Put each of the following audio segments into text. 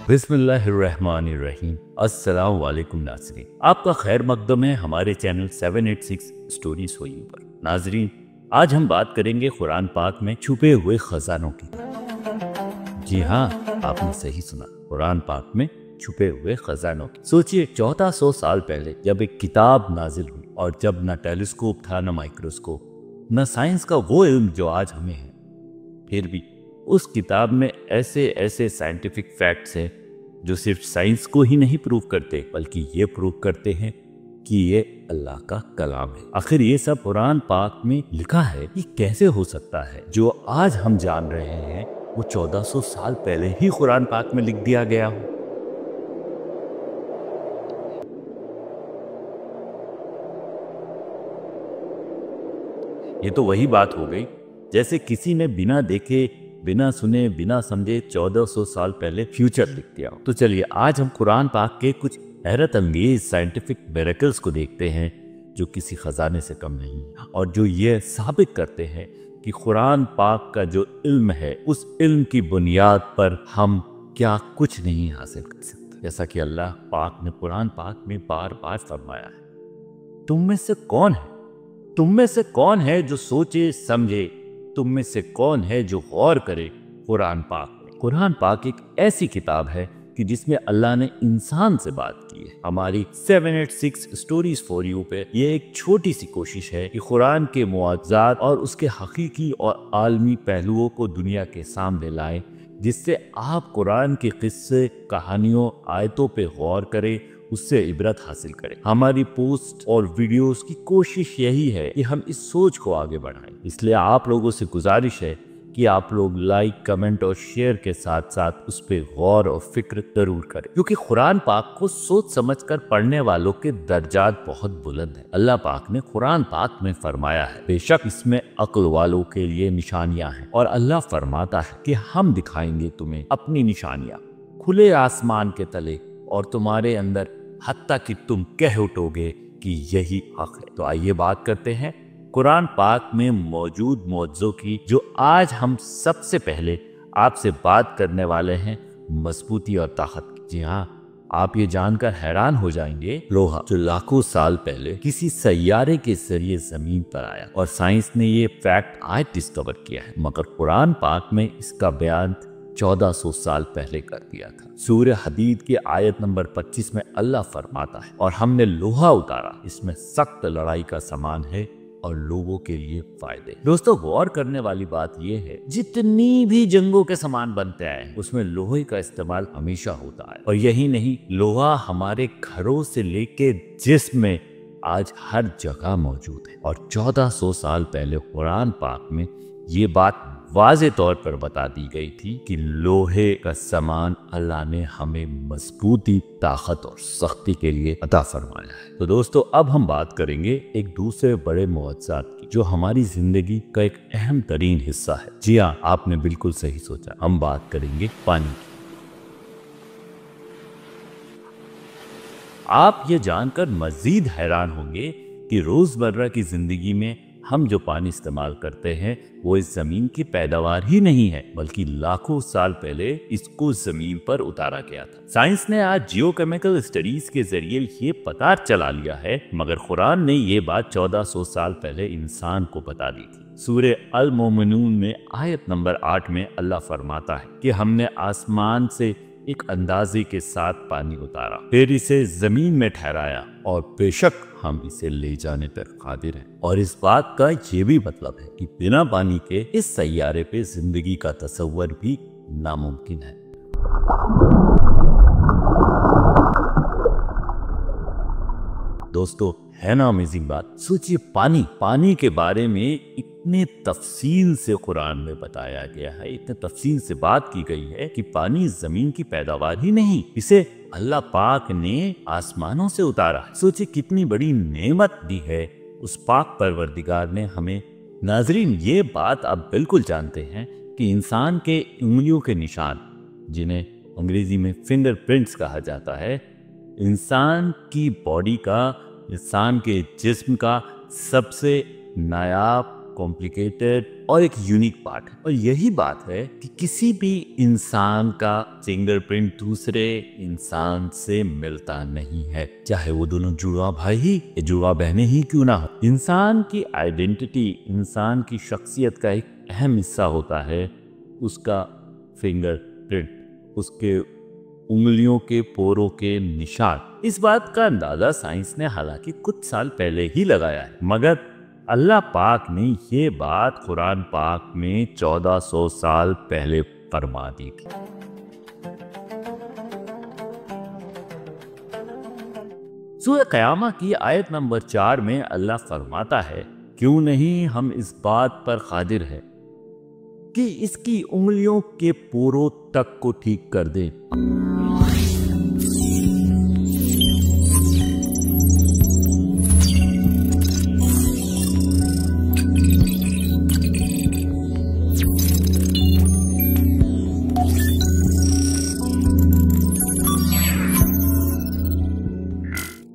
बिस्मिल्लाहिर्रहमानिर्रहीम। अस्सलाम वालेकुम नाज़रीन, आपका खैर मकदम है हमारे चैनल 786 स्टोरीज फॉर यू पर। नाज़रीन, आज हम बात करेंगे कुरान पाक में छुपे हुए खजानों की। जी हाँ, आपने सही सुना, कुरान पाक में छुपे हुए खजानों की। सोचिए 1400 साल पहले जब एक किताब नाजिल हुई और जब न टेलीस्कोप था, न माइक्रोस्कोप, न साइंस का वो इल्म जो आज हमें है, फिर भी उस किताब में ऐसे ऐसे साइंटिफिक फैक्ट्स हैं जो सिर्फ साइंस को ही नहीं प्रूव करते बल्कि ये प्रूव करते हैं कि ये अल्लाह का कलाम है। आखिर ये सब कुरान पाक में लिखा है, ये कैसे हो सकता है? जो आज हम जान रहे हैं वो 1400 साल पहले ही कुरान पाक में लिख दिया गया हो। ये तो वही बात हो गई जैसे किसी ने बिना देखे, बिना सुने, बिना समझे 1400 साल पहले फ्यूचर लिख दिया हो। तो चलिए आज हम कुरान पाक के कुछ हैरत अंगेज साइंटिफिक मिरेकल्स को देखते हैं जो किसी खजाने से कम नहीं और जो ये साबित करते हैं कि कुरान पाक का जो इल्म है उस इल्म की बुनियाद पर हम क्या कुछ नहीं हासिल कर सकते। जैसा कि अल्लाह पाक ने कुरान पाक में बार बार फरमाया है, तुम में से कौन है, तुम में से कौन है जो सोचे समझे, तुम में से कौन है जो गौर करे कुरान पाक में। कुरान पाक एक ऐसी किताब है कि जिसमें अल्लाह ने इंसान से बात की है। हमारी 786 स्टोरीज फॉर यू पे ये एक छोटी सी कोशिश है कि कुरान के मुआज़ात और उसके हकीकी और आलमी पहलुओं को दुनिया के सामने लाएं, जिससे आप कुरान के किस्से, कहानियों, आयतों पे गौर करें, उससे इबरत हासिल करें। हमारी पोस्ट और वीडियोस की कोशिश यही है कि हम इस सोच को आगे बढ़ाएं। इसलिए आप लोगों से गुजारिश है कि आप लोग लाइक, कमेंट और शेयर के साथ साथ उस पर गौर और फिक्र जरूर करें, क्योंकि कुरान पाक को सोच समझकर पढ़ने वालों के दर्जात बहुत बुलंद हैं। अल्लाह पाक ने कुरान पाक में फरमाया है, बेशक इसमें अक्ल वालों के लिए निशानियां हैं, और अल्लाह फरमाता है कि हम दिखाएंगे तुम्हें अपनी निशानियां खुले आसमान के तले और तुम्हारे अंदर, हत्ता कि तुम कह उठोगे कि यही हक है। तो आइए बात करते हैं कुरान पाक में मौजूद मौजज़ों की, जो आज हम सबसे पहले आपसे बात करने वाले हैं मजबूती और ताकत की। जी हाँ, आप ये जानकर हैरान हो जाएंगे, लोहा जो लाखों साल पहले किसी सैयारे के जरिए जमीन पर आया और साइंस ने ये फैक्ट आज डिस्कवर किया है, मगर कुरान पाक में इसका बयान 1400 साल पहले कर दिया था। सूरह हदीद की आयत नंबर 25 में अल्लाह फरमाता है, और हमने लोहा उतारा, इसमें सख्त लड़ाई का सामान है और लोगों के लिए फायदे। दोस्तों, गौर करने वाली बात यह है, जितनी भी जंगों के सामान बनते हैं उसमें लोहे का इस्तेमाल हमेशा होता है। और यही नहीं, लोहा हमारे घरों से लेके जिस्म में आज हर जगह मौजूद है। और 1400 साल पहले कुरान पाक में ये बात वाज़े तौर पर बता दी गई थी कि लोहे का सामान अल्लाह ने हमें मजबूती, ताकत और सख्ती के लिए अता फरमाया है। तो दोस्तों, अब हम बात करेंगे एक दूसरे बड़े मुआज़ात की, जो हमारी जिंदगी का एक अहम तरीन हिस्सा है। जी हाँ, आपने बिल्कुल सही सोचा, हम बात करेंगे पानी की। आप ये जानकर मजीद हैरान होंगे कि रोजमर्रा की जिंदगी में हम जो पानी इस्तेमाल करते हैं वो इस जमीन की पैदावार ही नहीं है, बल्कि लाखों साल पहले इसको जमीन पर उतारा गया था। साइंस ने आज जियोकेमिकल स्टडीज के जरिए ये पता चला लिया है, मगर कुरान ने ये बात 1400 साल पहले इंसान को बता दी थी। सूरह अल मोमिनून में आयत नंबर 8 में अल्लाह फरमाता है कि हमने आसमान से एक अंदाजे के साथ पानी उतारा, फिर इसे जमीन में ठहराया, और बेशक हम इसे ले जाने पर कादिर हैं। और इस बात का ये भी मतलब है कि बिना पानी के इस सैयारे पे जिंदगी का तसव्वुर भी नामुमकिन है। दोस्तों, है ना अमेजिंग बात? सोचिए, पानी के बारे में इतने तफसील से कुरान में बताया गया है, इतने तफसील से बात की गई है कि पानी जमीन की पैदावार ही नहीं, इसे अल्लाह पाक ने आसमानों से उतारा। सोचिए कितनी बड़ी नेमत दी है उस पाक परवरदिगार ने हमें। नाजरीन, ये बात आप बिल्कुल जानते हैं कि इंसान के उंगलियों के निशान, जिन्हें अंग्रेजी में फिंगरप्रिंट्स कहा जाता है, इंसान की बॉडी का, इंसान के जिस्म का सबसे नायाब कॉम्प्लिकेटेड और एक यूनिक पार्ट है। और यही बात है कि किसी भी इंसान का फिंगरप्रिंट दूसरे इंसान से मिलता नहीं है, चाहे वो दोनों जुड़वा भाई ही या जुड़वा बहनें ही क्यों ना हो। इंसान की आइडेंटिटी, इंसान की शख्सियत का एक अहम हिस्सा होता है उसका फिंगरप्रिंट, उसके उंगलियों के पोरों के निशान। इस बात का अंदाजा साइंस ने हालांकि कुछ साल पहले ही लगाया है, मगर अल्लाह पाक ने ये बात कुरान पाक में 1400 साल पहले फरमा दी थी। सूरह क़यामा की आयत नंबर 4 में अल्लाह फरमाता है, क्यों नहीं हम इस बात पर कादिर है कि इसकी उंगलियों के पोरों तक को ठीक कर दे।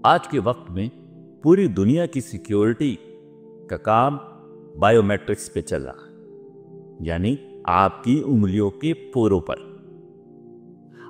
आज के वक्त में पूरी दुनिया की सिक्योरिटी का काम बायोमेट्रिक्स पे चल रहा है, यानी आपकी उंगलियों के पोरों पर।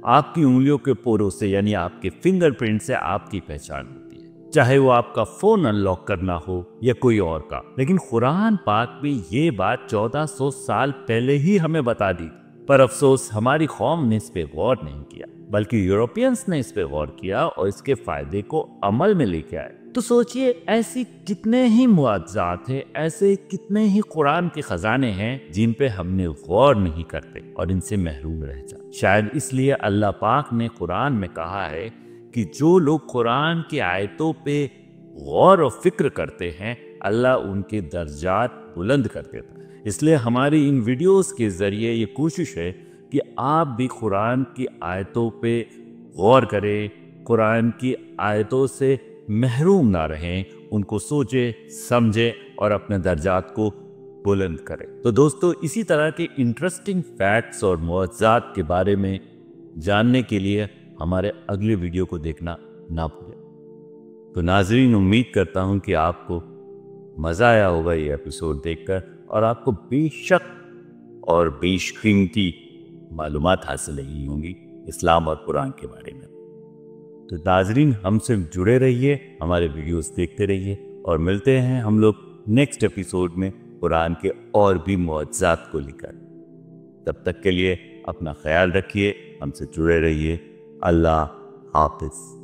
आपकी उंगलियों के पोरों से यानी आपके फिंगरप्रिंट से आपकी पहचान होती है, चाहे वो आपका फोन अनलॉक करना हो या कोई और का। लेकिन कुरान पाक में ये बात 1400 साल पहले ही हमें बता दी, पर अफसोस हमारी कौम ने इस पे गौर नहीं किया, बल्कि यूरोपियंस ने इस पे गौर किया और इसके फायदे को अमल में लेके आए। तो सोचिए, ऐसी कितने ही मुआवजात हैं, ऐसे कितने ही कुरान के खजाने हैं जिन पे हमने गौर नहीं करते और इनसे महरूम रह जाते। शायद इसलिए अल्लाह पाक ने कुरान में कहा है कि जो लोग कुरान की आयतों पे गौर और फिक्र करते हैं, अल्लाह उनके दर्जात बुलंद कर देता है। इसलिए हमारी इन वीडियोस के जरिए ये कोशिश है कि आप भी कुरान की आयतों पे गौर करें, कुरान की आयतों से महरूम ना रहें, उनको सोचें, समझें और अपने दर्जात को बुलंद करें। तो दोस्तों, इसी तरह के इंटरेस्टिंग फैक्ट्स और मुआवजात के बारे में जानने के लिए हमारे अगले वीडियो को देखना ना भूलें। तो नाजरीन, उम्मीद करता हूँ कि आपको मज़ा आया होगा ये एपिसोड देखकर और आपको बेशक और बेशकीमती मालूमात हासिल नहीं होंगी इस्लाम और कुरान के बारे में। तो नाजरीन, हमसे जुड़े रहिए, हमारे वीडियोस देखते रहिए और मिलते हैं हम लोग नेक्स्ट एपिसोड में कुरान के और भी मुआवजात को लेकर। तब तक के लिए अपना ख्याल रखिए, हमसे जुड़े रहिए। अल्लाह हाफिज।